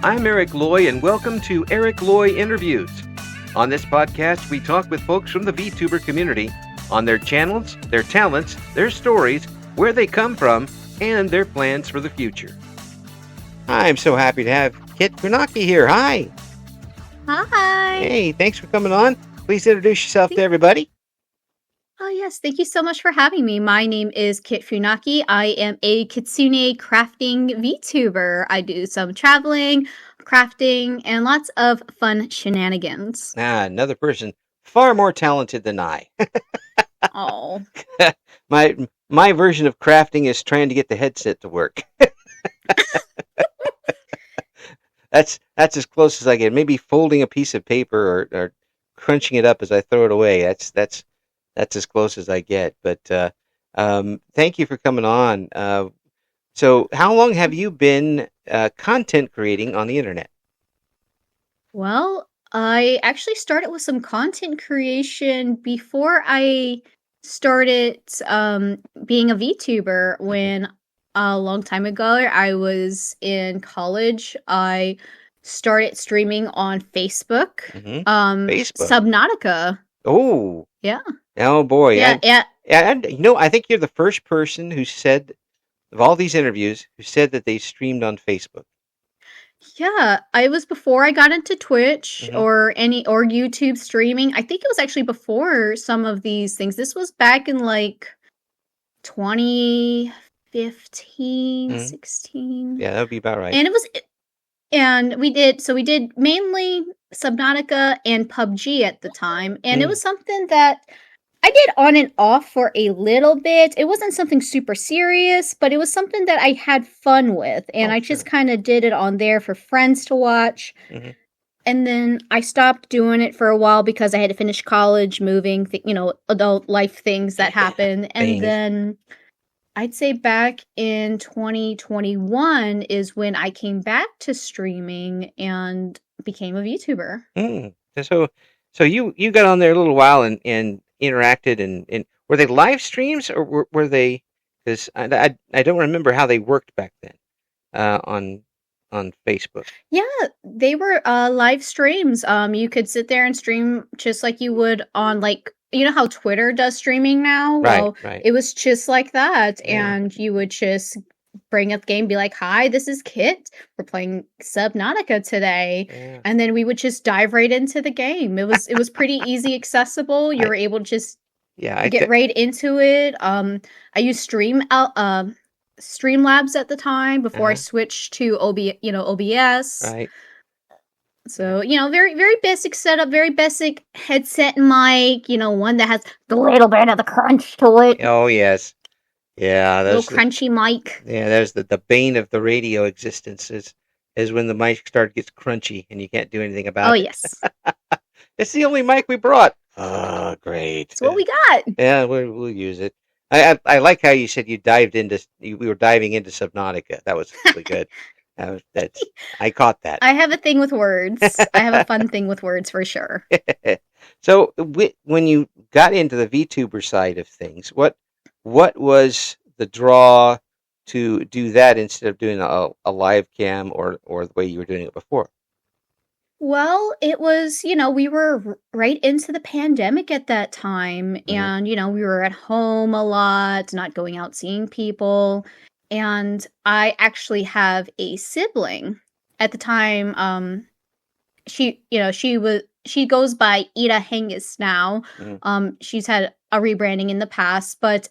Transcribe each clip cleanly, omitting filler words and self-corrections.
I'm Eric Loy, and welcome to Eric Loy Interviews. On this podcast, we talk with folks from the VTuber community on their channels, their talents, their stories, where they come from, and their plans for the future. I'm so happy to have Kit Funaki here. Hi. Hi. Hey, thanks for coming on. Please introduce yourself to everybody. Oh, yes. Thank you so much for having me. My name is Kit Funaki. I am a kitsune crafting VTuber. I do some traveling, crafting, and lots of fun shenanigans. Another person far more talented than I. Oh. My version of crafting is trying to get the headset to work. That's as close as I get. Maybe folding a piece of paper or crunching it up as I throw it away. That's as close as I get. But thank you for coming on. So how long have you been content creating on the internet? Well, I actually started with some content creation before I started being a VTuber. When a long time ago, I was in college. I started streaming on Facebook. Facebook? Subnautica. Oh. Yeah. Oh, boy. Yeah. I think you're the first person who said, of all these interviews, who said that they streamed on Facebook. Yeah, I was before I got into Twitch or YouTube streaming. I think it was actually before some of these things. This was back in like 2015, 16. Yeah, that would be about right. And we did mainly Subnautica and PUBG at the time. And it was something that I did on and off for a little bit. It wasn't something super serious, but it was something that I had fun with. And I just kind of did it on there for friends to watch. And then I stopped doing it for a while because I had to finish college, moving, adult life things that happen. And then I'd say back in 2021 is when I came back to streaming and became a VTuber. So you got on there a little while and interacted and were they live streams or were they? Because I don't remember how they worked back then on Facebook. Yeah, they were live streams. You could sit there and stream just like you would on you know how Twitter does streaming now? Right. It was just like that. Yeah. And you would just bring up the game, be like, "Hi, this is Kit. We're playing Subnautica today." Yeah. And then we would just dive right into the game. It was pretty easy, accessible. You were able to just get right into it. I used Streamlabs at the time before I switched to OBS. Right. So, very, very basic setup, very basic headset and mic, one that has a little bit of the crunch to it. Oh, yes. Yeah. Little crunchy mic. Yeah, there's the bane of the radio existence is when the mic gets crunchy and you can't do anything about it. Oh, yes. It's the only mic we brought. Oh, great. It's what we got. Yeah, we'll use it. I like how you said we were diving into Subnautica. That was really good. I caught that. I have a thing with words. I have a fun thing with words for sure. So when you got into the VTuber side of things, what was the draw to do that instead of doing a live cam or the way you were doing it before? Well, it was, we were right into the pandemic at that time. And, we were at home a lot, not going out seeing people. And I actually have a sibling. At the time, she goes by Ida Hengis now. She's had a rebranding in the past, but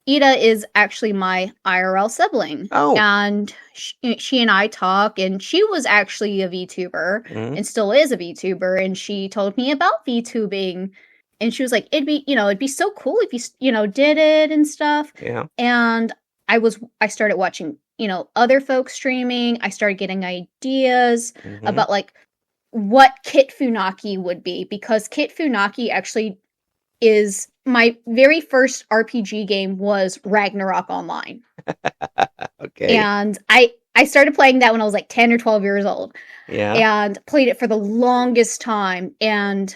Ida is actually my IRL sibling. Oh. And she and I talk, and she was actually a VTuber and still is a VTuber. And she told me about VTubing. And she was like, it'd be so cool if you, did it and stuff. Yeah. And I started watching, other folks streaming. I started getting ideas about what Kit Funaki would be, because Kit Funaki actually is my very first RPG game was Ragnarok Online. Okay. And I started playing that when I was 10 or 12 years old. Yeah. And played it for the longest time. And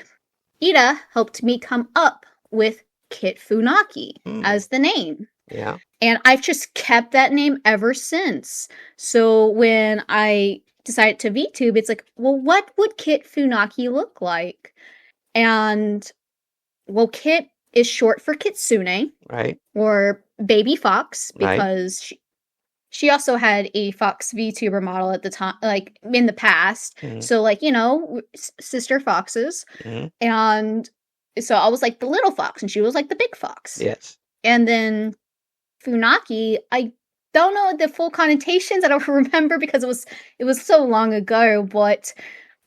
Ida helped me come up with Kit Funaki as the name. Yeah. And I've just kept that name ever since. So when I decided to VTube, it's like, well, what would Kit Funaki look like? And well, Kit is short for Kitsune Right. or baby fox Right. because she also had a Fox VTuber model at the time, like in the past. Mm-hmm. So, like, sister foxes. Mm-hmm. And so I was like the little fox, and she was like the big fox. Yes. And then Funaki, I don't know the full connotations. I don't remember because it was so long ago. But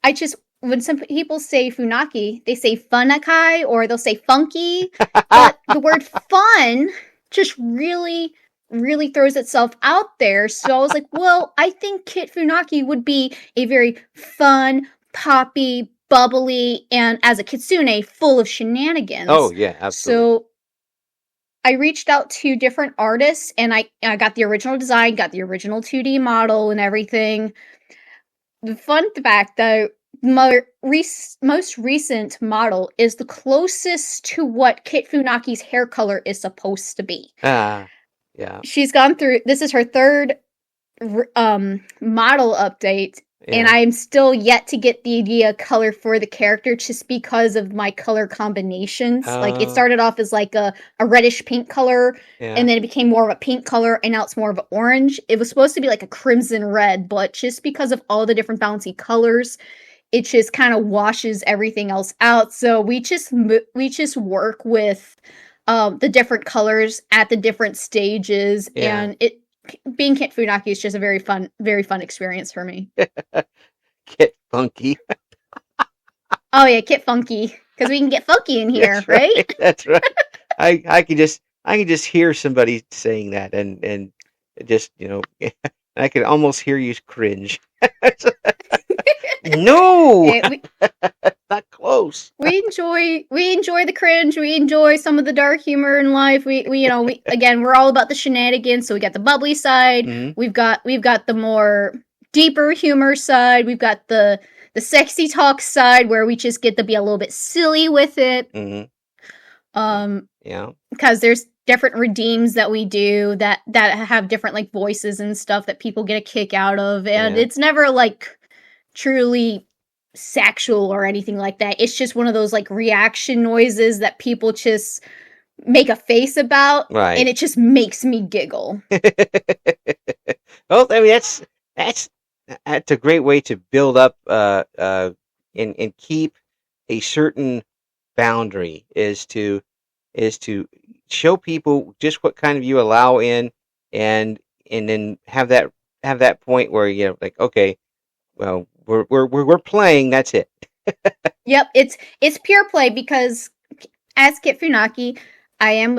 I just when some people say Funaki, they say Funakai or they'll say funky. But the word fun just really, really throws itself out there. So I was like, well, I think Kit Funaki would be a very fun, poppy, bubbly, and as a kitsune, full of shenanigans. Oh yeah, absolutely. So I reached out to different artists and I got the original design, got the original 2D model and everything. The fun fact, though, most recent model is the closest to what Kit Funaki's hair color is supposed to be. Ah, yeah, She's gone through, this is her third model update, and yeah. I'm still yet to get the idea color for the character just because of my color combinations. Like, it started off as like a reddish pink color, Yeah. and then it became more of a pink color, and now it's more of an orange. It was supposed to be like a crimson red, but just because of all the different bouncy colors, it just kind of washes everything else out. So we just work with the different colors at the different stages, Yeah. and it being Kit Funaki is just a very fun experience for me. Kit Funky. Oh yeah, Kit Funky, because we can get funky in here, That's right? That's right. I can just hear somebody saying that and just I can almost hear you cringe. No, not close. We enjoy the cringe. We enjoy some of the dark humor in life. We again, we're all about the shenanigans. So we got the bubbly side. Mm-hmm. We've got the more deeper humor side. We've got the sexy talk side where we just get to be a little bit silly with it. Mm-hmm. Yeah. Because there's different redeems that we do that have different like voices and stuff that people get a kick out of, and Yeah. it's never like truly sexual or anything like that. It's just one of those like reaction noises that people just make a face about, Right. and it just makes me giggle. Well, I mean that's a great way to build up and keep a certain boundary is to show people just what kind of you allow in, and then have that point where like, okay, well, we're playing, that's it. Yep, it's pure play because as Kit Funaki, I am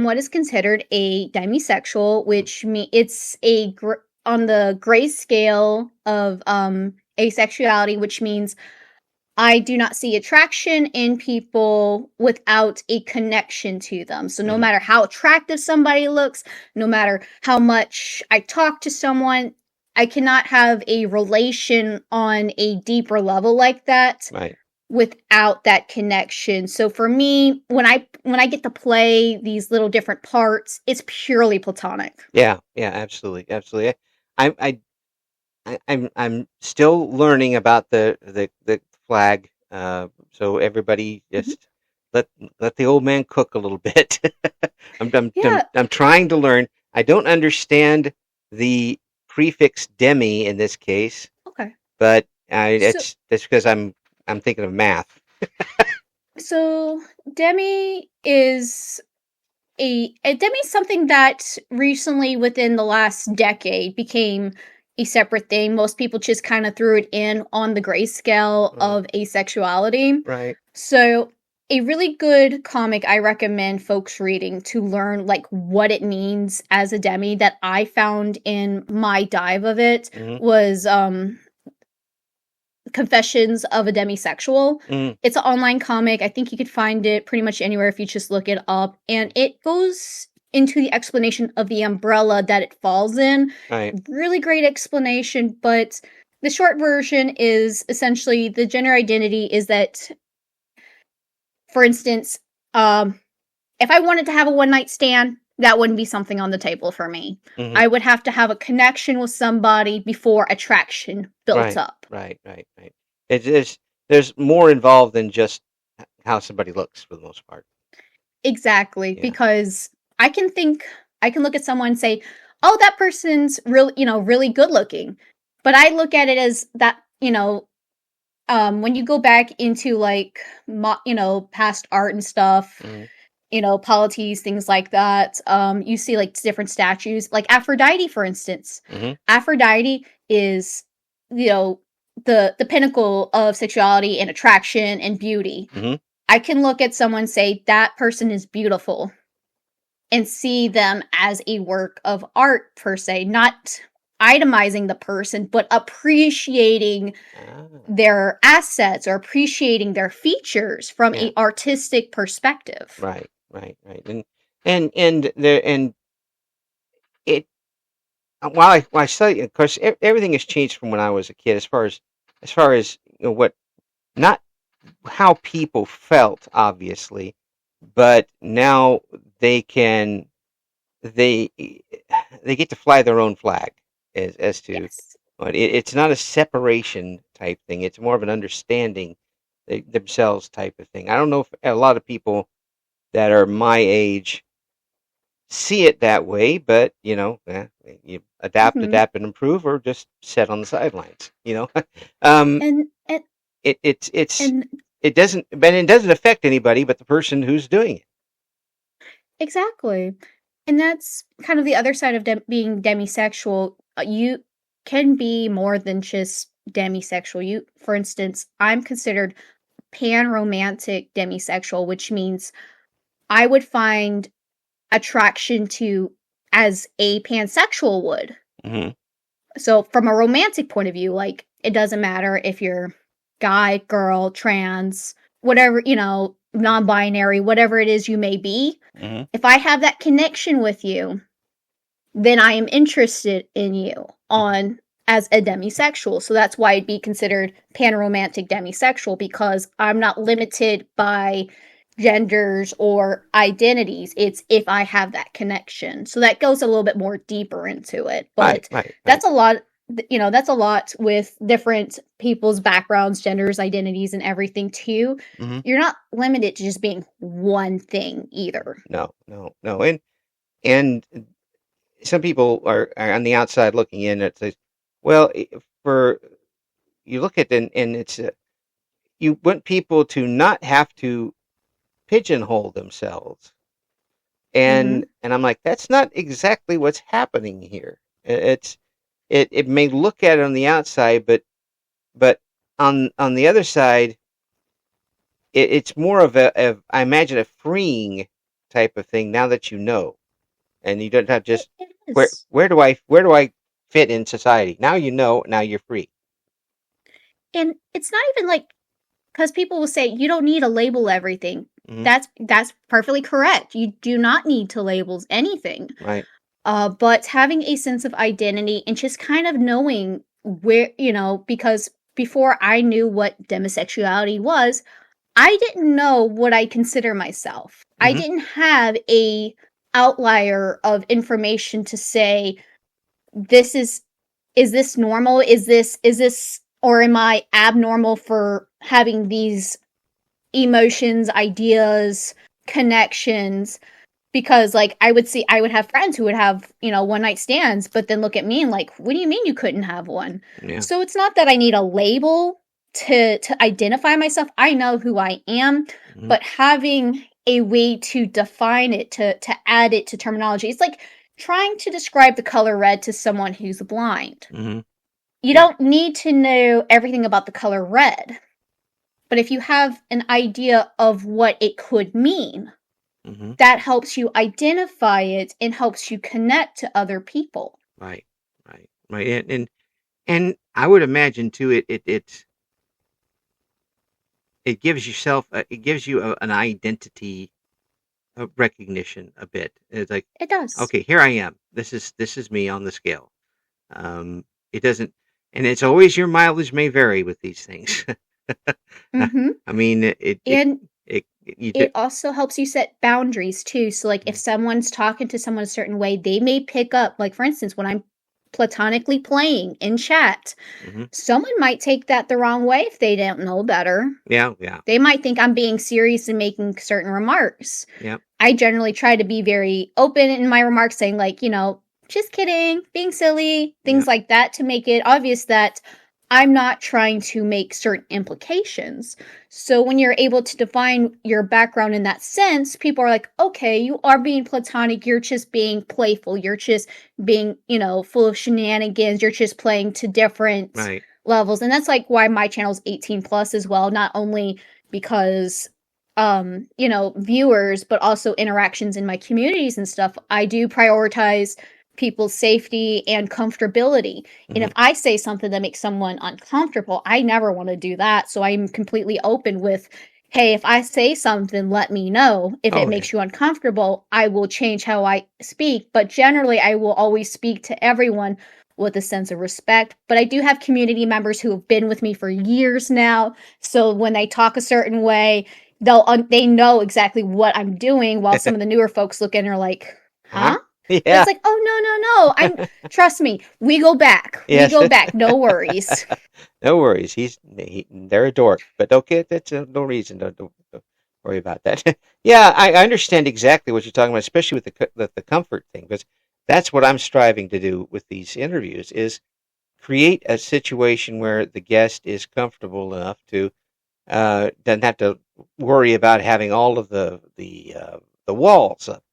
what is considered a demisexual, which it's on the gray scale of asexuality, which means I do not see attraction in people without a connection to them. So no matter how attractive somebody looks, no matter how much I talk to someone, I cannot have a relation on a deeper level like that. Right. Without that connection. So for me, when I get to play these little different parts, it's purely platonic. Yeah, absolutely. I'm still learning about the flag. So everybody just let the old man cook a little bit. I'm trying to learn. I don't understand the prefix demi in this case. Okay. But that's because I'm thinking of math. So demi is something that recently within the last decade became a separate thing. Most people just kind of threw it in on the grayscale of asexuality. Right. So a really good comic I recommend folks reading to learn like what it means as a demi that I found in my dive of it was Confessions of a Demisexual. It's an online comic. I think you could find it pretty much anywhere if you just look it up. And it goes into the explanation of the umbrella that it falls in. Right. Really great explanation, but the short version is essentially the gender identity is that, for instance, if I wanted to have a one-night stand that wouldn't be something on the table for me. Hmm. I would have to have a connection with somebody before attraction built Right, up. right, right, right. There's more involved than just how somebody looks for the most part. Exactly, Yeah. because I can think I can look at someone and say, "Oh, that person's really, really good looking." But I look at it as that, when you go back into like past art and stuff, Hmm. polities, things like that, you see like different statues, like Aphrodite, for instance. Hmm. Aphrodite is, you know, the pinnacle of sexuality and attraction and beauty. Hmm. I can look at someone and say that person is beautiful and see them as a work of art per se, not itemizing the person, but appreciating Ah, their assets or appreciating their features from yeah. a artistic perspective. Right, right, right. And it while I study, of course, everything has changed from when I was a kid, as far as what not how people felt, obviously, but now they can they they get to fly their own flag as to Yes. but it's not a separation type thing. It's more of an understanding themselves type of thing. I don't know if a lot of people that are my age see it that way, but you adapt, Hmm. adapt, and improve, or just sit on the sidelines. um, And and it it's and it doesn't, but it doesn't affect anybody but the person who's doing it. exactly. And that's kind of the other side of being demisexual. You can be more than just demisexual. For instance, I'm considered pan romantic demisexual, which means I would find attraction to as a pansexual would. Hmm. So, from a romantic point of view, like, it doesn't matter if you're guy, girl, trans, whatever, non binary, whatever it is you may be. Hmm. If I have that connection with you, then I am interested in you Hmm. on as a demisexual. So that's why I'd be considered panromantic demisexual, because I'm not limited by genders or identities. It's if I have that connection. So that goes a little bit more deeper into it. Right, But right, right. that's a lot. That's a lot with different people's backgrounds, genders, identities, and everything too. Hmm. You're not limited to just being one thing either. No, no, no, and some people are on the outside looking in. It says, well, for you look at and it's you want people to not have to pigeonhole themselves, and Hmm. I'm like, that's not exactly what's happening here. It may look at it on the outside, but on the other side, it's more of I imagine a freeing type of thing now that you know, and you don't have It, just it where is. where do I fit in society? Now you know, now you're free. And it's not even like, because people will say you don't need to label everything. Hmm. That's perfectly correct. You do not need to label anything. Right. But having a sense of identity and just kind of knowing where, because before I knew what demisexuality was, I didn't know what I consider myself. I Hmm. didn't have a outlier of information to say this is this normal? Is this or am I abnormal for having these emotions, ideas, connections? Because like I would have friends who would have, one night stands, but then look at me and like, what do you mean you couldn't have one? Yeah. So it's not that I need a label to identify myself. I know who I am, Hmm. but having a way to define it, to add it to terminology, it's like trying to describe the color red to someone who's blind. Hmm. You Yeah. don't need to know everything about the color red, but if you have an idea of what it could mean, Hmm. that helps you identify it and helps you connect to other people. Right. Right. Right. And I would imagine too. It gives yourself it gives you an identity recognition a bit. It's like, It does. okay, here I am. This is me on the scale. It doesn't, and it's always your mileage may vary with these things. Mhm. I mean, And You it could. also helps you set boundaries too. So, like, if Mhm. someone's talking to someone a certain way, they may pick up. Like, for instance, when I'm platonically playing in chat, Mhm. someone might take that the wrong way if they don't know better. Yeah, yeah, They might think I'm being serious and making certain remarks. yeah. I generally try to be very open in my remarks, saying, like, just kidding, being silly, Yeah. things like that, to make it obvious that I'm not trying to make certain implications. So when you're able to define your background in that sense, people are like, okay, you are being platonic. You're just being playful. You're just being, full of shenanigans. You're just playing to different Right. levels. And that's like why my channel's 18 plus as well, not only because viewers, but also interactions in my communities and stuff. I do prioritize people's safety and comfortability. And Mhm. if I say something that makes someone uncomfortable, I never want to do that. So I'm completely open with, hey, if I say something, let me know. If it Oh yeah. makes you uncomfortable, I will change how I speak. But generally, I will always speak to everyone with a sense of respect. But I do have community members who have been with me for years now. So when they talk a certain way, they know exactly what I'm doing, while some of the newer folks look in and are like, Huh? huh? But Yeah. it's like, oh, no, no, no. Trust me, we go back. We Yes. go back. No worries. No worries. They're a dork, but okay, that's no reason. Don't worry about that. Yeah, I understand exactly what you're talking about, especially with the comfort thing, because that's what I'm striving to do with these interviews is create a situation where the guest is comfortable enough to doesn't have to worry about having all of the walls up,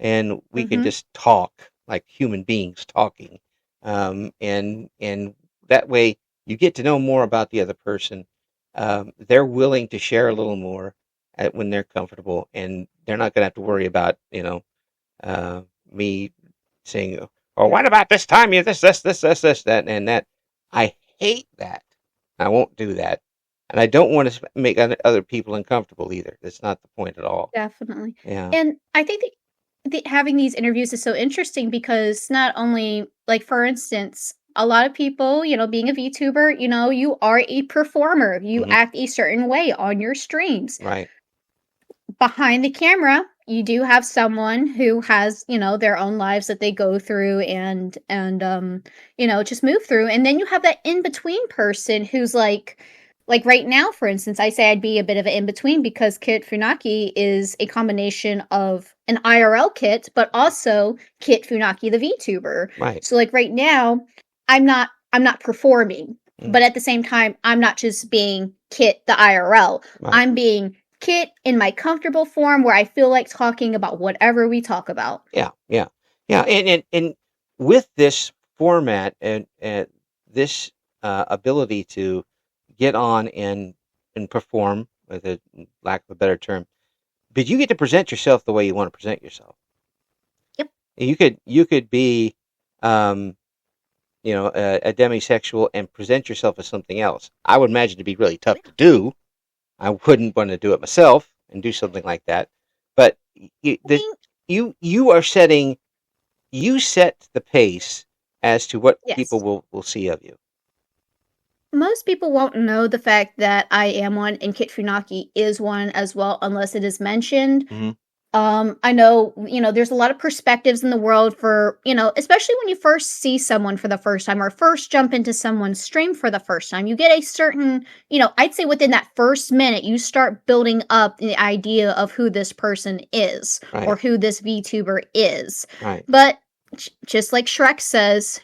and we can Hmm. just talk like human beings talking, and that way you get to know more about the other person. They're willing to share a little more when they're comfortable, and they're not going to have to worry about uh, me saying, "Oh, what about this time? You this, that, and that." I hate that. I won't do that, and I don't want to make other people uncomfortable either. That's not the point at all. Definitely. Yeah. And I think having these interviews is so interesting because not only, like, for instance, a lot of people, being a VTuber, you are a performer. You Hmm. act a certain way on your streams. Right. Behind the camera, you do have someone who has, their own lives that they go through and just move through. And then you have that in between person who's like right now, for instance, I say I'd be a bit of an in between because Kit Funaki is a combination of an IRL Kit, but also Kit Funaki, the VTuber. Right. So like right now, I'm not performing, Mm. but at the same time, I'm not just being Kit the IRL. Right. I'm being Kit in my comfortable form where I feel like talking about whatever we talk about. Yeah. Yeah. Yeah. And with this format and this ability to get on and perform, with a lack of a better term, but you get to present yourself the way you want to present yourself. Yep. You could be, um, a demisexual and present yourself as something else. I would imagine to be really tough to do. I wouldn't want to do it myself and do something like that. But I mean, you are setting you set the pace as to what people yes. will see of you. Most people won't know the fact that I am one and Kit Funaki is one as well unless it is mentioned. Hmm. I know, there's a lot of perspectives in the world for, especially when you first see someone for the first time or first jump into someone's stream for the first time. You get a certain, I'd say within that first minute, you start building up the idea of who this person is or Right. who this VTuber is. Right. But just like Shrek says,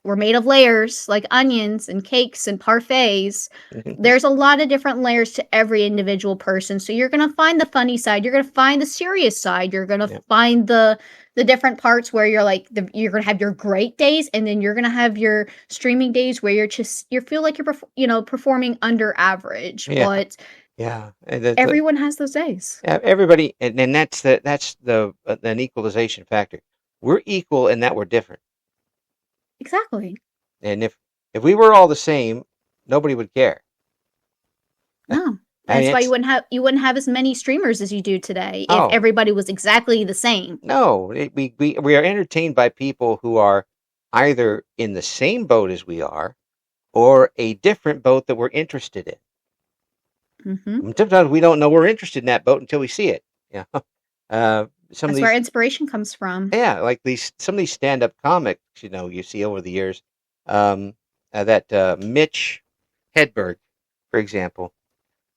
we're made of layers like onions and cakes and parfaits. There's a lot of different layers to every individual person. So you're going to find the funny side, you're going to find the serious side, you're going to Yeah. find the different parts where you're like you're going to have your great days and then you're going to have your streaming days where you feel like you're performing under average, Yeah. but Yeah. And everyone has those days. everybody, and that's an equalization factor. We're equal in that we're different. Exactly. And if we were all the same, nobody would care. No. I mean, That's why it's you wouldn't have as many streamers as you do today if oh everybody was exactly the same. no, we are entertained by people who are either in the same boat as we are or a different boat that we're interested in. Hmm. Sometimes we don't know we're interested in that boat until we see it. Yeah. Some of That's where these, inspiration comes from. yeah, like some of these stand-up comics, you see over the years. Um, that Mitch Hedberg, for example,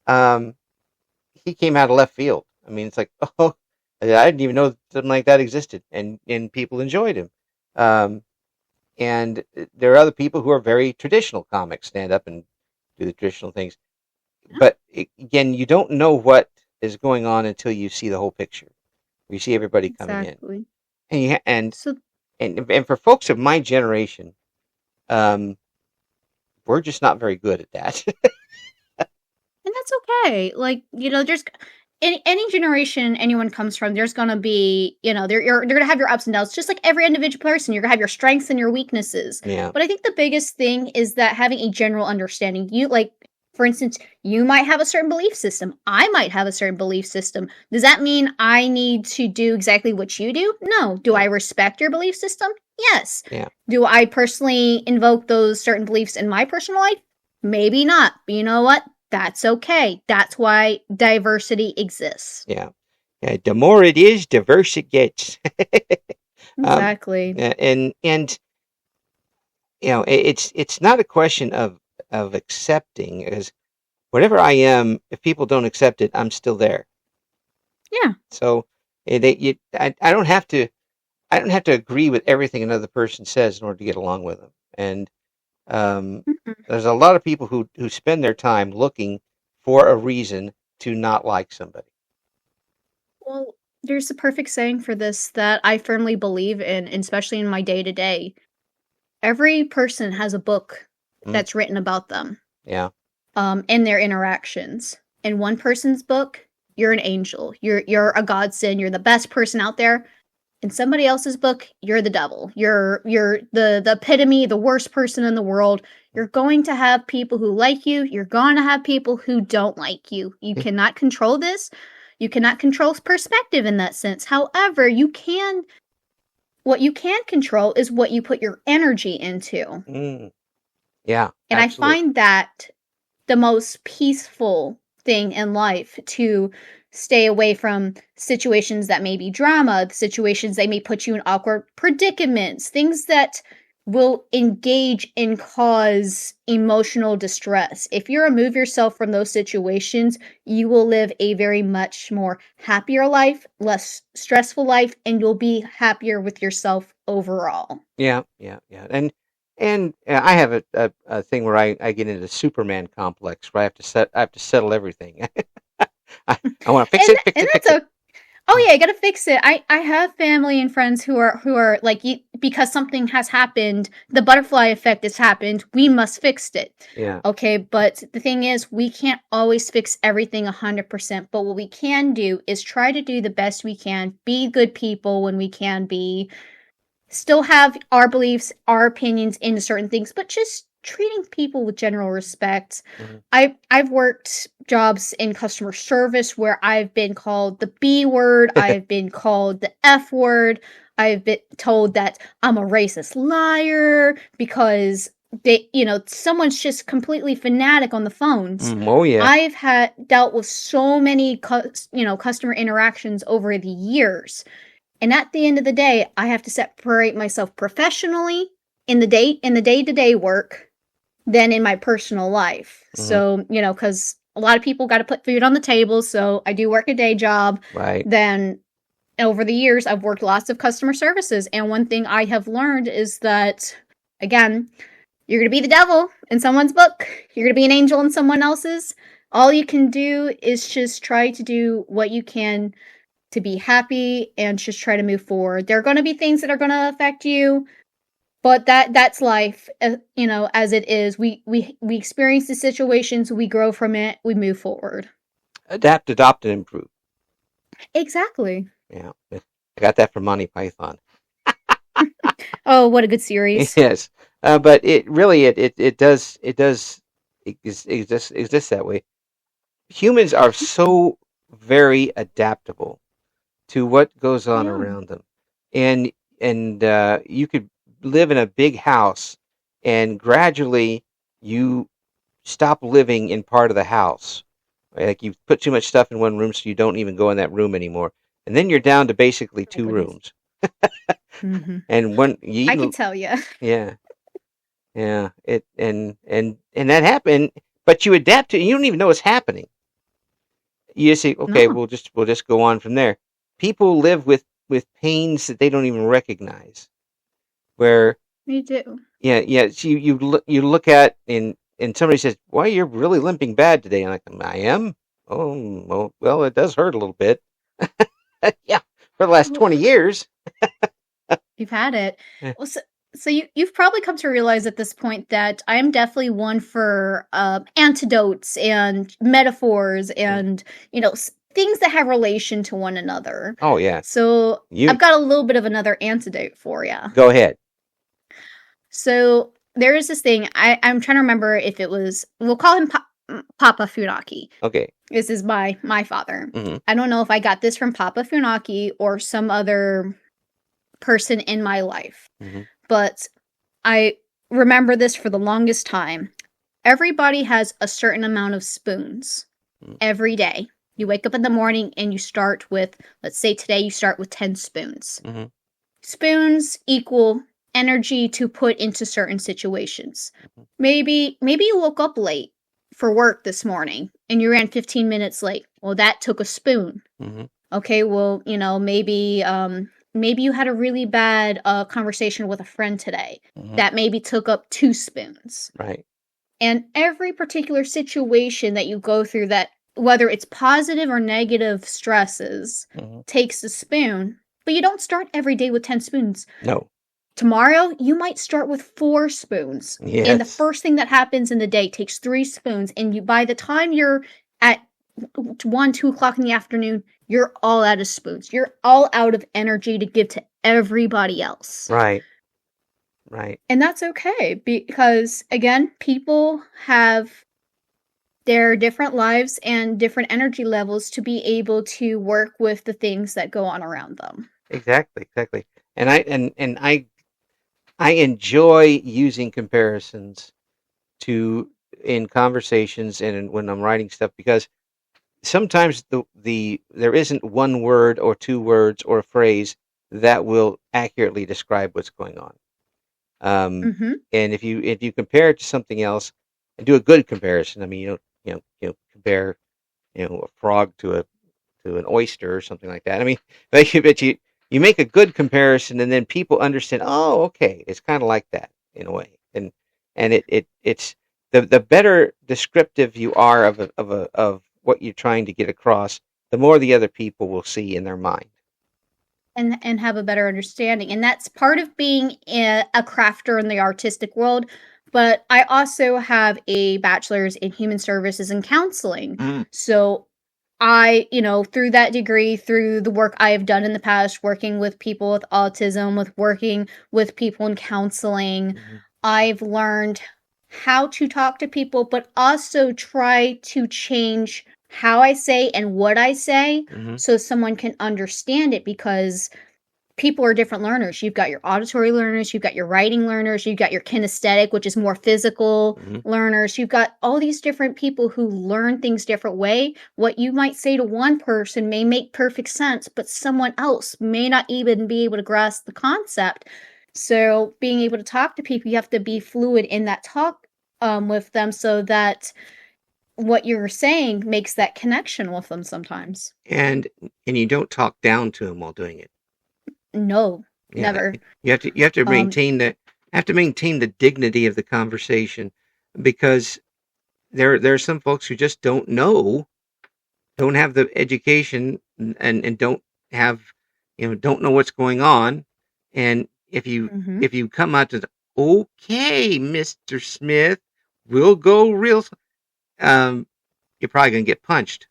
um, he came out of left field. I mean, it's like, oh, I didn't even know something like that existed, and people enjoyed him. Um, and there are other people who are very traditional comics, stand up and do the traditional things. Yeah, But again, you don't know what is going on until you see the whole picture. You see everybody coming in, exactly. and So, and for folks of my generation, um, we're just not very good at that. and that's okay. Like, there's any generation anyone comes from, there's gonna be, they're gonna have your ups and downs, just like every individual person. You're gonna have your strengths and your weaknesses. Yeah, But I think the biggest thing is that having a general understanding. For instance, you might have a certain belief system. I might have a certain belief system. Does that mean I need to do exactly what you do? No. Do I no, respect your belief system? Yes. yeah, Do I personally invoke those certain beliefs in my personal life? Maybe not. But you know what? That's okay. That's why diversity exists. yeah, yeah. The more it is, the worse it gets. um, Exactly. and it's not a question of accepting, because whatever I am, if people don't accept it, I'm still there. Yeah. So I don't have to agree with everything another person says in order to get along with them. And Mhm. there's a lot of people who spend their time looking for a reason to not like somebody. Well, there's a perfect saying for this that I firmly believe in, especially in my day to day. Every person has a book Mm, that's written about them, yeah. in their interactions. In one person's book, you're an angel. You're a godsend. You're the best person out there. In somebody else's book, you're the devil. You're the epitome, the worst person in the world. You're going to have people who like you. You're going to have people who don't like you. You cannot control this. You cannot control perspective in that sense. However, what you can control is what you put your energy into. Mm, yeah, And I absolutely. find that the most peaceful thing in life, to stay away from situations that may be drama, situations that may put you in awkward predicaments, things that will engage and cause emotional distress. If you remove yourself from those situations, you will live a very much more happier life, less stressful life, and you'll be happier with yourself overall. Yeah, yeah, yeah. And I have a thing where I get into the Superman complex, where I have to settle everything. I want to fix And it, fix and it, fix that's it. okay. Oh yeah, you gotta fix it. I have family and friends who are like, because something has happened, the butterfly effect has happened. We must fix it. Yeah. Okay, but the thing is, we can't always fix everything 100%. But what we can do is try to do the best we can, be good people when we can be, still have our beliefs, our opinions into certain things, but just treating people with general respect. Mhm. I've worked jobs in customer service where I've been called the B word, I've been called the F word, I've been told that I'm a racist liar because someone's just completely fanatic on the phones. Oh yeah. I've had dealt with so many customer interactions over the years, and at the end of the day, I have to separate myself professionally in the day-to-day work than in my personal life. Hmm. So, cuz a lot of people got to put food on the table, so I do work a day job. Right. Then over the years, I've worked lots of customer services, and one thing I have learned is that, again, you're going to be the devil in someone's book. You're going to be an angel in someone else's. All you can do is just try to do what you can to be happy and just try to move forward. There are going to be things that are going to affect you, but that's life. As it is. We experience the situations, we grow from it, we move forward. Adapt, adopt, and improve. Exactly. Yeah. I got that from Monty Python. Oh, what a good series. Yes. But it really it does exist that way. Humans are so very adaptable to what goes on Yeah. around them. And you could live in a big house, and gradually you stop living in part of the house, Like you put too much stuff in one room, so you don't even go in that room anymore, and then you're down to basically Oh two goodness. rooms. Hmm. And one I can you tell you. yeah, yeah, it and that happened, but you adapt to it. You don't even know what's happening. You just say, okay, No, we'll just go on from there. People live with pains that they don't even recognize. Where me too. yeah, yeah, so you look at and somebody says, "Why you're really limping bad today?" And I am. Oh, well, it does hurt a little bit. Yeah, for the last Well, 20 years. you've had it. Eh, Well, so you've probably come to realize at this point that I am definitely one for antidotes and metaphors mm. and things that have relation to one another. Oh yeah, So you I've got a little bit of another antidote for you. go ahead. So there is this thing. I'm trying to remember if it was. We'll call him Papa Funaki. Okay. This is my father. Hmm. I don't know if I got this from Papa Funaki or some other person in my life, Hmm. but I remember this for the longest time. Everybody has a certain amount of spoons every day. You wake up in the morning and you start with, let's say today you start with 10 spoons. Hmm. Spoons equal energy to put into certain situations. Maybe you woke up late for work this morning and you ran 15 minutes late. Well, that took a spoon. Hmm. Okay, well, maybe you had a really bad conversation with a friend today. Hmm. That maybe took up 2 spoons. Right. And every particular situation that you go through, that whether it's positive or negative stresses, Hmm. takes a spoon. But you don't start every day with 10 spoons. No. Tomorrow, you might start with 4 spoons. And the Yes. first thing that happens in the day takes 3 spoons. And by the time you're at 1, 2 o'clock in the afternoon, you're all out of spoons. You're all out of energy to give to everybody else. Right. Right. And that's okay because, again, people have their different lives and different energy levels to be able to work with the things that go on around them. Exactly. Exactly. And I enjoy using comparisons to in conversations and when I'm writing stuff because sometimes there isn't one word or two words or a phrase that will accurately describe what's going on. Hmm. And if you compare it to something else and do a good comparison, I mean compare a frog to an oyster or something like that. I mean, but you make a good comparison and then people understand. Oh, okay, it's kind of like that in a way, and it's the better descriptive you are of what you're trying to get across, the more the other people will see in their mind. And have a better understanding. And that's part of being a crafter in the artistic world. But I also have a bachelor's in human services and counseling. Mm. So through that degree, through the work I have done in the past, working with people with autism, with working with people in counseling, Hmm. I've learned how to talk to people, but also try to change how I say and what I say Hmm. so someone can understand it, because people are different learners. You've got your auditory learners, you've got your writing learners, you've got your kinesthetic, which is more physical Hmm. learners. You've got all these different people who learn things different way. What you might say to one person may make perfect sense, but someone else may not even be able to grasp the concept. So being able to talk to people, you have to be fluid in that talk with them so that what you're saying makes that connection with them sometimes. and and you don't talk down to them while doing it. No, Yeah, never. you have to Um, maintain the dignity of the conversation because there are some folks who just don't have the education and don't have don't know what's going on, and mhm. if you come out to the okay, Mr. Smith, we'll go real um you're probably gonna get punched.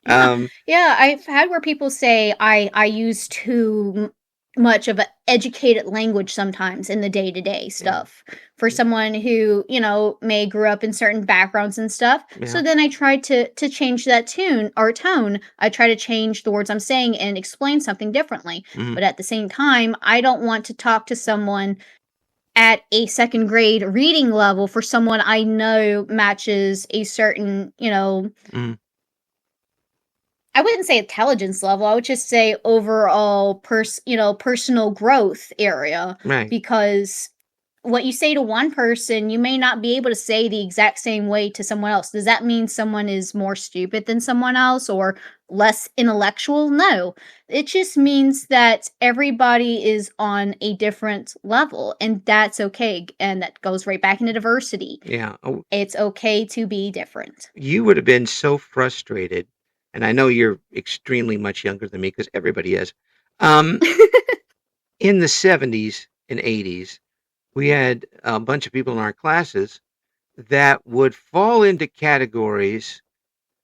Yeah. um Yeah, I've had where people say I use too much of an educated language sometimes in the day-to-day yeah, stuff for someone who, may grew up in certain backgrounds and stuff. yeah. So then I try to change that tune or tone. I try to change the words I'm saying and explain something differently. Hmm. But at the same time, I don't want to talk to someone at a second grade reading level for someone I know matches a certain, Mm. I wouldn't say intelligence level. I would just say overall personal growth area, Right. because what you say to one person, you may not be able to say the exact same way to someone else. Does that mean someone is more stupid than someone else or less intellectual? No. It just means that everybody is on a different level, and that's okay. And that goes right back into diversity. Yeah. Oh, It's okay to be different. you would have been so frustrated, and I know you're extremely much younger than me because everybody is. Um, in the 70s and 80s, we had a bunch of people in our classes that would fall into categories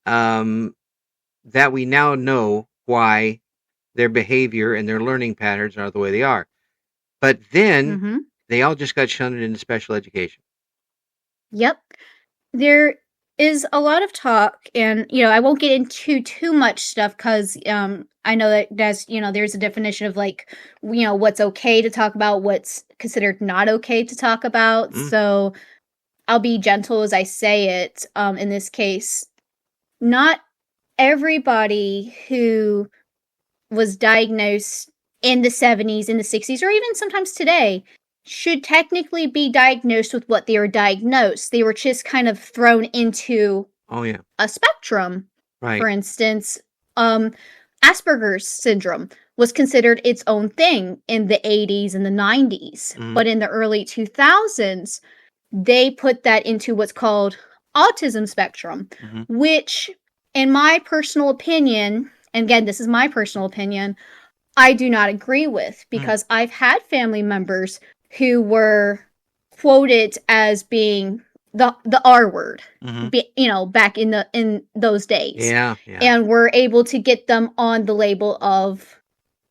um, that we now know why their behavior and their learning patterns are the way they are. But then Mm-hmm. they all just got shunted into special education. Yep. There is a lot of talk, and I won't get into too much stuff because I know that there's a definition of like what's okay to talk about, what's considered not okay to talk about. Mm, So I'll be gentle as I say it. In this case, not everybody who was diagnosed in the 70s, in the 60s, or even sometimes today should technically be diagnosed with what they were diagnosed. They were just kind of thrown into oh yeah, a spectrum. For right. instance, Asperger's syndrome was considered its own thing in the 80s and the 90s. Mm, But in the early 2000s, they put that into what's called autism spectrum, mm-hmm, which, in my personal opinion, and again, this is my personal opinion, I do not agree with, mm, because I've had family members who were quoted as being the R word, mm-hmm. back in those days, Yeah, yeah. and were able to get them on the label of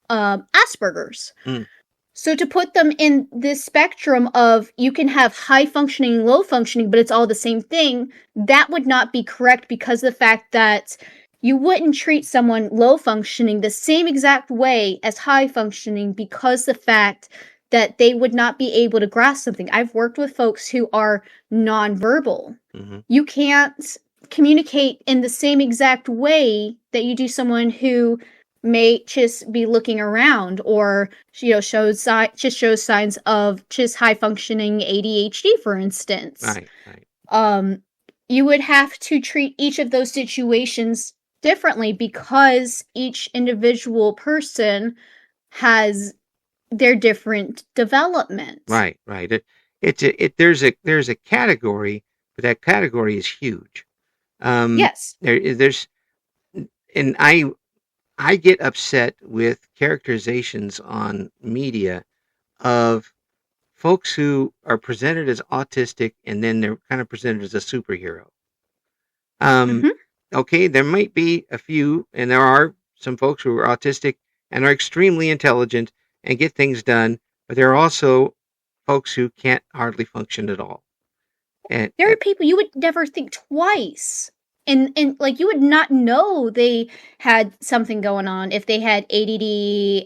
Asperger's. Mm, So to put them in this spectrum of you can have high functioning, low functioning, but it's all the same thing, that would not be correct, because of the fact that you wouldn't treat someone low functioning the same exact way as high functioning, because the fact that they would not be able to grasp something. I've worked with folks who are nonverbal. mm-hmm, You can't communicate in the same exact way that you do someone who may just be looking around, or shows signs of just high functioning ADHD, for instance. right, right. You would have to treat each of those situations differently, because each individual person has their different development. Right, right. There's a category, but that category is huge. Um, Yes. there's and I get upset with characterizations on media of folks who are presented as autistic and then they're kind of presented as a superhero. Um, Mm-hmm. okay, there might be a few, and there are some folks who are autistic and are extremely intelligent and get things done, but there are also folks who can't hardly function at all. And There are people you would never think twice. And like, you would not know they had something going on if they had ADD,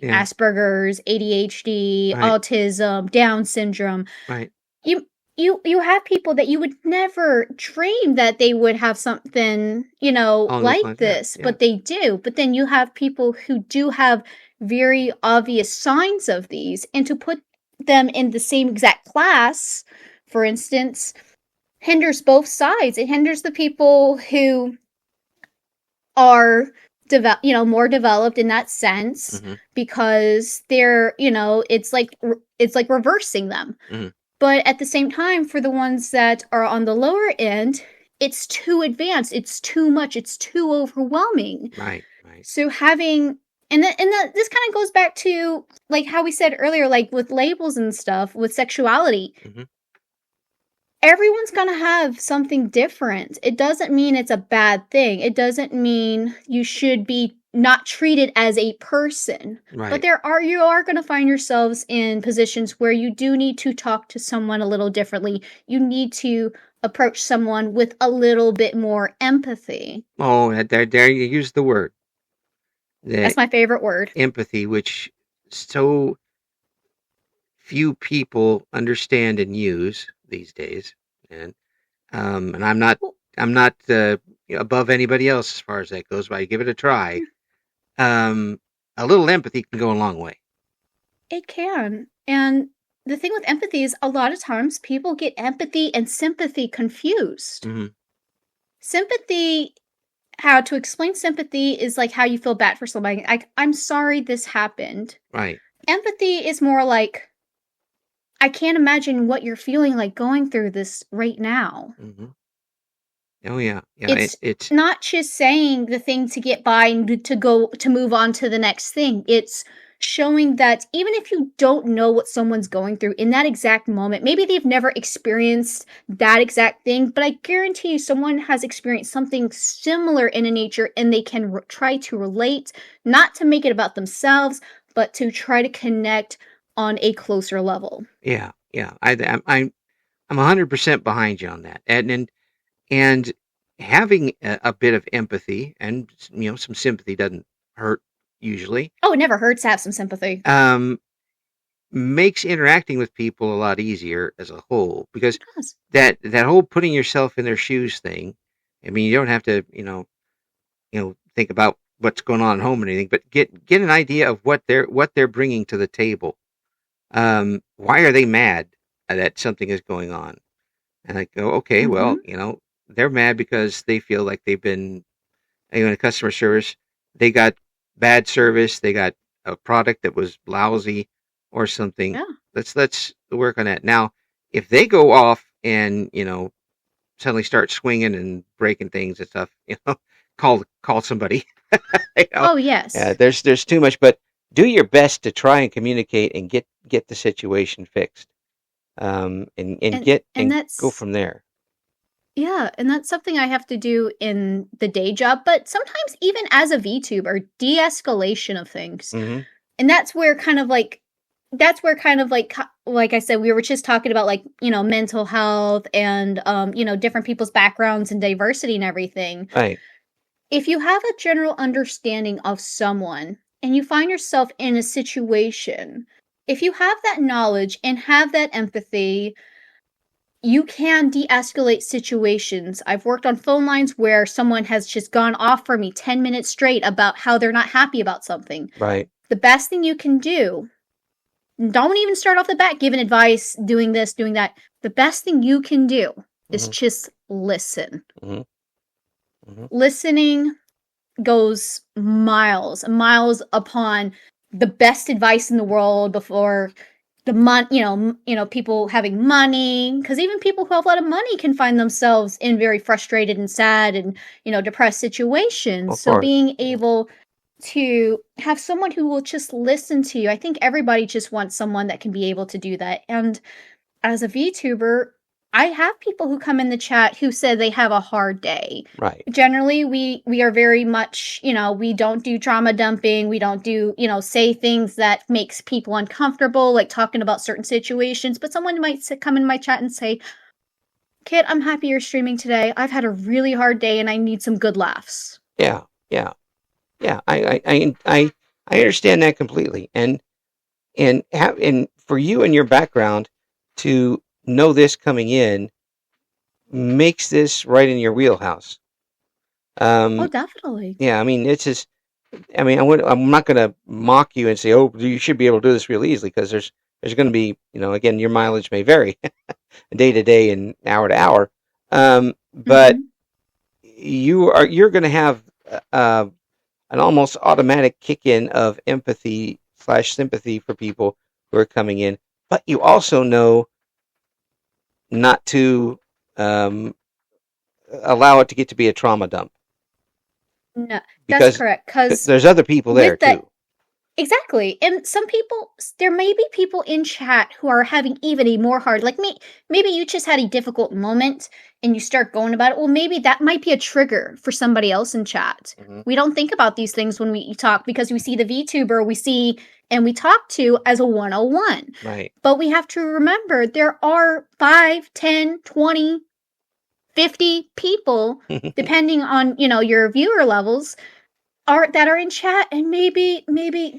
yeah, Asperger's, ADHD, right, autism, Down syndrome. right, You you have people that you would never dream that they would have something, all those like lines. Yeah, this, yeah, but they do. But then you have people who do have very obvious signs of these, and to put them in the same exact class, for instance, hinders both sides. It hinders the people who are more developed in that sense, mm-hmm, because they're, it's like reversing them. mm-hmm, But at the same time, for the ones that are on the lower end, it's too advanced, it's too much, it's too overwhelming. right, right, So having this kind of goes back to like how we said earlier, like with labels and stuff, with sexuality. mm-hmm, Everyone's going to have something different. It doesn't mean it's a bad thing. It doesn't mean you should be not treated as a person. But right. you are going to find yourselves in positions where you do need to talk to someone a little differently. You need to approach someone with a little bit more empathy. Oh, there you use the word, the That's my favorite word. empathy, which so few people understand and use these days. And I'm not above anybody else as far as that goes, but I give it a try. Um, a little empathy can go a long way. It can. And the thing with empathy is a lot of times people get empathy and sympathy confused. Mm-hmm. Sympathy, how to explain sympathy is like how you feel bad for somebody. Like, I'm sorry this happened. Right. Empathy is more like, I can't imagine what you're feeling like going through this right now. Mm-hmm. Oh yeah, yeah. It's not just saying the thing to get by and to move on to the next thing. It's showing that even if you don't know what someone's going through in that exact moment, maybe they've never experienced that exact thing, but I guarantee you someone has experienced something similar in a nature and they can try to relate, not to make it about themselves, but to try to connect on a closer level. Yeah, yeah. I'm 100% behind you on that, and having a bit of empathy and some sympathy doesn't hurt usually. Oh, it never hurts to have some sympathy. Makes interacting with people a lot easier as a whole, because It does. that whole putting yourself in their shoes thing. I mean, you don't have to think about what's going on at home or anything, but get an idea of what they're bringing to the table. Why are they mad that something is going on? And I go, okay, well, they're mad because they feel like they've been, in customer service, they got bad service, they got a product that was lousy or something. Yeah. Let's work on that. Now, if they go off and suddenly start swinging and breaking things and stuff, call somebody. Oh, yes. Yeah, there's too much, but do your best to try and communicate and get the situation fixed. And that's go from there. Yeah, and that's something I have to do in the day job, but sometimes even as a VTuber, de-escalation of things. Mm-hmm. And that's where kind of like I said, we were just talking about like, mental health and different people's backgrounds and diversity and everything. Right. If you have a general understanding of someone and you find yourself in a situation, if you have that knowledge and have that empathy, you can de-escalate situations. I've worked on phone lines where someone has just gone off for me 10 minutes straight about how they're not happy about something. Right. The best thing you can do, don't even start off the bat giving advice, doing this, doing that. The best thing you can do is just listen. Mm-hmm. Mm-hmm. Listening goes miles upon the best advice in the world before the people having money, because even people who have a lot of money can find themselves in very frustrated and sad and depressed situations. So being able to have someone who will just listen to you, I think everybody just wants someone that can be able to do that. And as a VTuber, I have people who come in the chat who said they have a hard day. Right. Generally, we are very much, we don't do trauma dumping. We don't do, say things that makes people uncomfortable, like talking about certain situations. But someone might come in my chat and say, Kit, I'm happy you're streaming today. I've had a really hard day and I need some good laughs. Yeah. I understand that completely. And for you and your background to know this coming in makes this right in your wheelhouse. Oh, definitely. Yeah, I mean, it's just, I'm not going to mock you and say, oh, you should be able to do this real easily, because there's going to be, again, your mileage may vary day to day and hour to hour. But you're going to have an almost automatic kick in of empathy / sympathy for people who are coming in, but you also know not to allow it to get to be a trauma dump. No, that's correct. Because there's other people there too. Exactly. And there may be people in chat who are having even a more hard, like maybe you just had a difficult moment and you start going about it. Well, maybe that might be a trigger for somebody else in chat. Mm-hmm. We don't think about these things when we talk, because we see the VTuber, we talk to as a 101. Right. But we have to remember there are 5, 10, 20, 50 people, depending on, your viewer levels, that are in chat, and maybe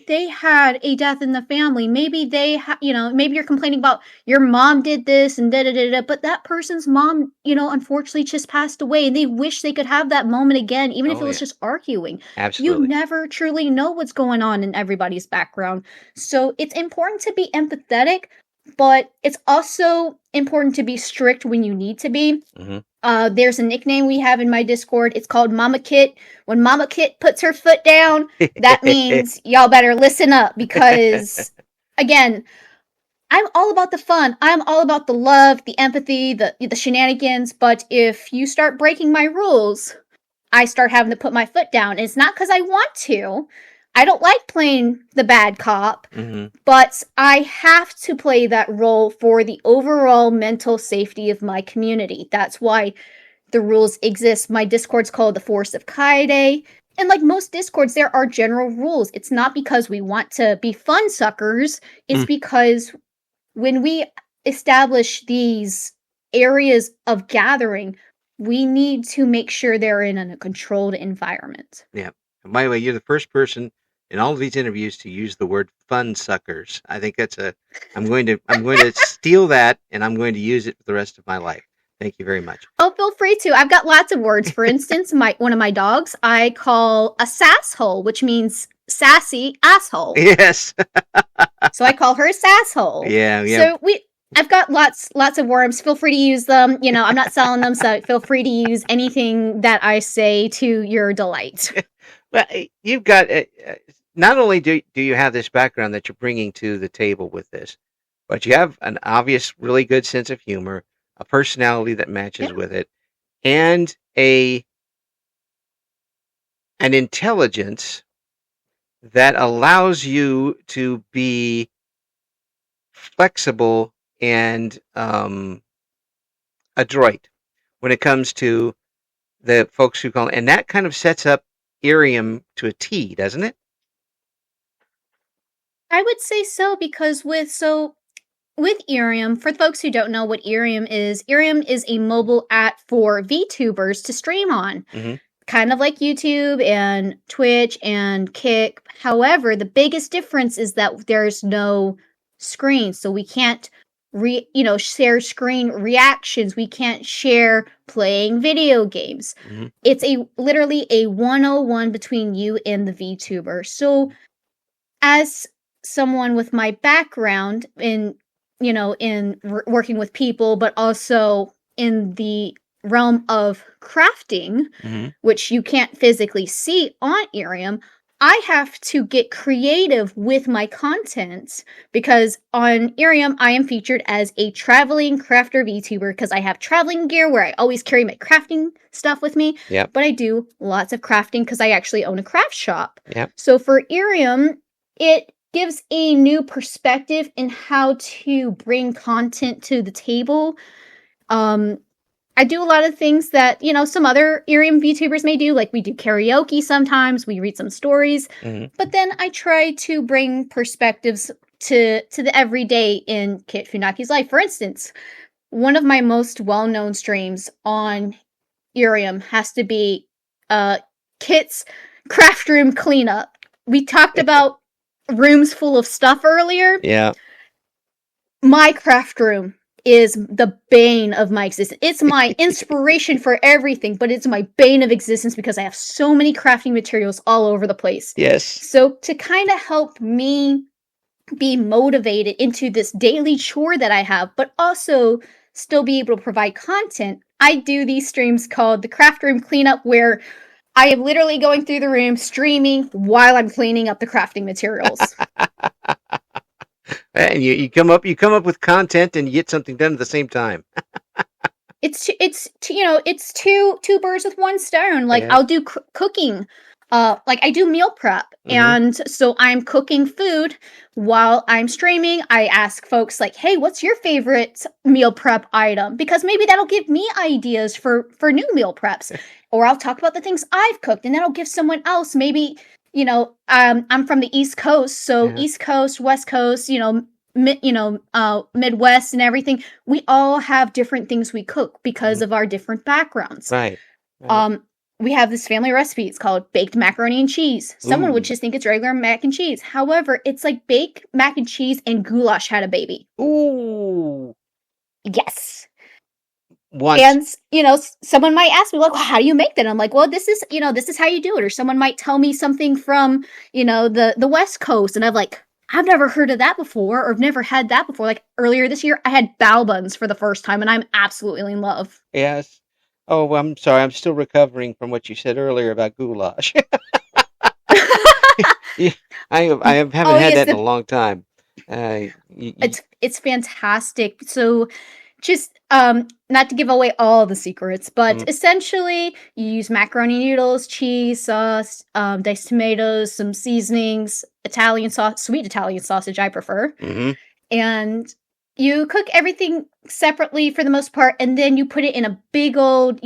they had a death in the family. Maybe maybe you're complaining about your mom did this and da da da da, but that person's mom, unfortunately just passed away, and they wish they could have that moment again, even if Oh it was yeah, just arguing. You absolutely. never truly know what's going on in everybody's background. So it's important to be empathetic, but it's also important to be strict when you need to be. Hmm. There's a nickname we have in my Discord. It's called Mama Kit. When Mama Kit puts her foot down, that means y'all better listen up, because, again, I'm all about the fun. I'm all about the love, the empathy, the shenanigans. But if you start breaking my rules, I start having to put my foot down. And it's not because I want to. I don't like playing the bad cop, Hmm. but I have to play that role for the overall mental safety of my community. That's why the rules exist. My Discord's called the Force of Kaede. And like most Discords, there are general rules. It's not because we want to be fun suckers. It's because when we establish these areas of gathering, we need to make sure they're in a controlled environment. Yeah. And by the way, you're the first person in all of these interviews to use the word "fun suckers." I think that's a. I'm going to steal that, and I'm going to use it for the rest of my life. Thank you very much. Oh, feel free to. I've got lots of words. For instance, one of my dogs I call a sasshole, which means sassy asshole. Yes. So I call her a sasshole. Yeah. Yeah. So I've got lots of worms. Feel free to use them. I'm not selling them, so feel free to use anything that I say to your delight. Well, you've got. Not only do you have this background that you're bringing to the table with this, but you have an obvious, really good sense of humor, a personality that matches Yeah. with it, and an intelligence that allows you to be flexible and adroit when it comes to the folks who call, and that kind of sets up Irium to a T, doesn't it? I would say so, because with Irium, for folks who don't know what Irium is a mobile app for VTubers to stream on. Mm-hmm. Kind of like YouTube and Twitch and Kick. However, the biggest difference is that there's no screen, so we can't share screen reactions. We can't share playing video games. Mm-hmm. It's literally a 101 between you and the VTuber. So, as someone with my background in working with people, but also in the realm of crafting, Mm-hmm. which you can't physically see on Irium, I have to get creative with my content, because on Irium I am featured as a traveling crafter VTuber, because I have traveling gear where I always carry my crafting stuff with me. Yep. But I do lots of crafting because I actually own a craft shop. Yep. So for Irium, it gives a new perspective in how to bring content to the table. I do a lot of things that, some other Irium VTubers may do, like we do karaoke sometimes, we read some stories, Mm-hmm. but then I try to bring perspectives to the everyday in Kit Funaki's life. For instance, one of my most well-known streams on Irium has to be Kit's craft room cleanup. We talked about rooms full of stuff earlier. Yeah. My craft room is the bane of my existence. It's my inspiration for everything, but it's my bane of existence because I have so many crafting materials all over the place. Yes. So to kind of help me be motivated into this daily chore that I have, but also still be able to provide content, I do these streams called the Craft Room Cleanup, where I am literally going through the room streaming while I'm cleaning up the crafting materials. And you come up with content and you get something done at the same time. It's two birds with one stone. Like, Yeah. I'll do cooking. Like I do meal prep, and so I'm cooking food while I'm streaming. I ask folks like, "Hey, what's your favorite meal prep item?" Because maybe that'll give me ideas for new meal preps. Or I'll talk about the things I've cooked, and that'll give someone else maybe. I'm from the East Coast, so Yeah. East Coast, West Coast, Midwest and everything. We all have different things we cook because of our different backgrounds. Right. Right. we have this family recipe. It's called baked macaroni and cheese. Someone would Ooh, just think it's regular mac and cheese. However, it's like baked mac and cheese and goulash had a baby. ooh. Yes. Once, And, someone might ask me, like, well, how do you make that? I'm like, well, this is how you do it. Or someone might tell me something from, the West Coast. And I've never heard of that before, or I've never had that before. Like earlier this year, I had bao buns for the first time, and I'm absolutely in love. yes. Oh, I'm sorry. I'm still recovering from what you said earlier about goulash. Yeah, I haven't Oh, had yes, that in a long time. Uh, y y it's fantastic. So just not to give away all the secrets, but mm, essentially you use macaroni noodles, cheese sauce, diced tomatoes, some seasonings, Italian sauce, sweet Italian sausage I prefer, mhm, and you cook everything separately for the most part, and then you put it in a big old,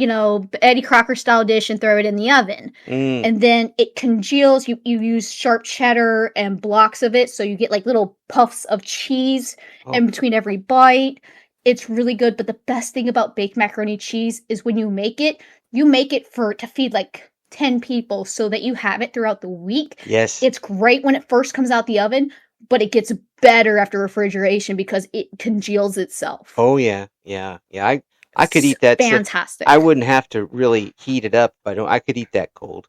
Eddie Crocker style dish and throw it in the oven. mm. And then it congeals. You use sharp cheddar and blocks of it, so you get like little puffs of cheese Oh, in between every bite. It's really good, but the best thing about baked macaroni cheese is when you make it for to feed like 10 people so that you have it throughout the week. yes. It's great when it first comes out the oven, but it gets better after refrigeration because it congeals itself. Oh, yeah, yeah, yeah. I could It's eat that. So I fantastic. wouldn't have to really heat it up. I could eat that cold,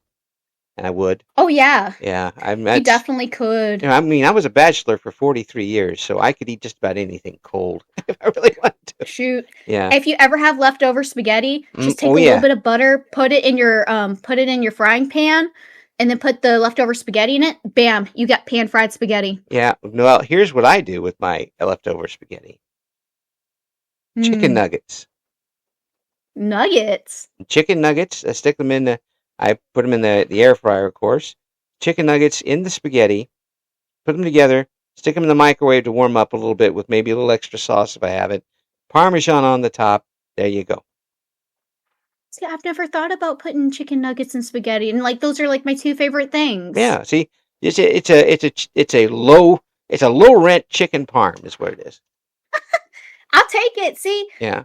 and I would. Oh yeah, Yeah, you that's. definitely could. I mean, I was a bachelor for 43 years, so I could eat just about anything cold if I really wanted to. Shoot. Yeah. If you ever have leftover spaghetti, just Oh, take a little yeah. bit of butter, put it in your frying pan, and then put the leftover spaghetti in it. Bam, you got pan fried spaghetti. Yeah. Well, here's what I do with my leftover spaghetti: chicken Hmm. nuggets. Nuggets. Chicken nuggets. I stick them in the. I put them in the air fryer, of course. Chicken nuggets in the spaghetti. Put them together. Stick them in the microwave to warm up a little bit with maybe a little extra sauce if I have it. Parmesan on the top. There you go. See, I've never thought about putting chicken nuggets in spaghetti, and like those are like my two favorite things. Yeah. See, it's a low rent chicken parm is what it is. I'll take it. See, Yeah.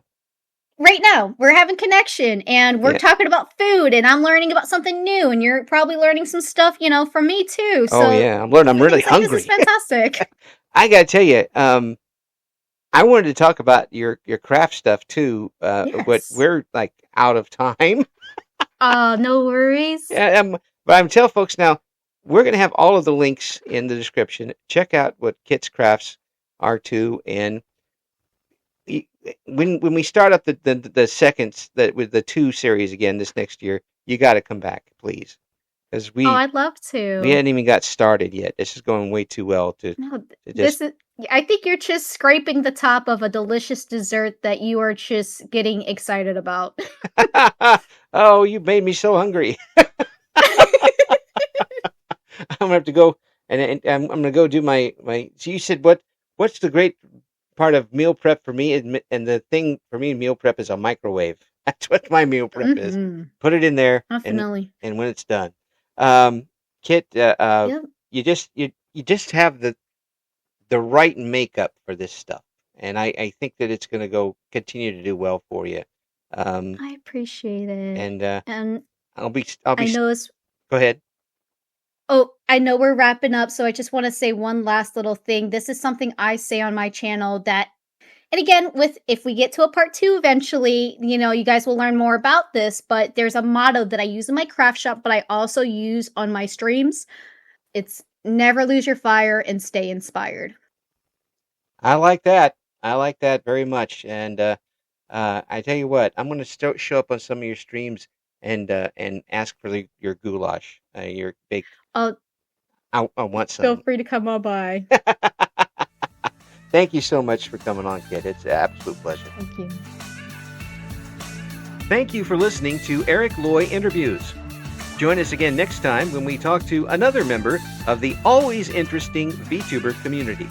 right now we're having connection and we're Yeah. talking about food and I'm learning about something new and you're probably learning some stuff, from me too. Oh So yeah. I'm learning. I'm really things like this is hungry. fantastic. I gotta tell you. I wanted to talk about your craft stuff too. But Yes. we're like out of time. No worries. Yeah, but I'm tell folks now, we're going to have all of the links in the description. Check out what Kit's crafts are too, and when we start up the seconds that with the 2 series again this next year, you got to come back, please, because Oh, we I'd love we to. hadn't even got started yet. This is going way too well No, to just. this is. I think you're just scraping the top of a delicious dessert that you are just getting excited about. Oh, you made me so hungry. I'm gonna have to go and I'm gonna go do my. So you said what's the great part of meal prep for me? And the thing for me in meal prep is a microwave. That's what my meal prep is. Mm-hmm. Put it in there Definitely. and when it's done, um, Kit, Yep. you just have the right makeup for this stuff, and I think that it's gonna go continue to do well for you. Um, I appreciate it. and And I'll be I know it's go ahead. Oh, I know we're wrapping up, so I just want to say one last little thing. This is something I say on my channel that, and again, with if we get to a part 2 eventually, you guys will learn more about this, but there's a motto that I use in my craft shop, but I also use on my streams. It's never lose your fire and stay inspired. I like that. I like that very much. And I tell you what, I'm going to show up on some of your streams and ask for your goulash, your baked. Oh, I want feel some. free to come on by. Thank you so much for coming on, Kit. It's an absolute pleasure. Thank you. Thank you for listening to Eric Loy Interviews. Join us again next time when we talk to another member of the always interesting VTuber community.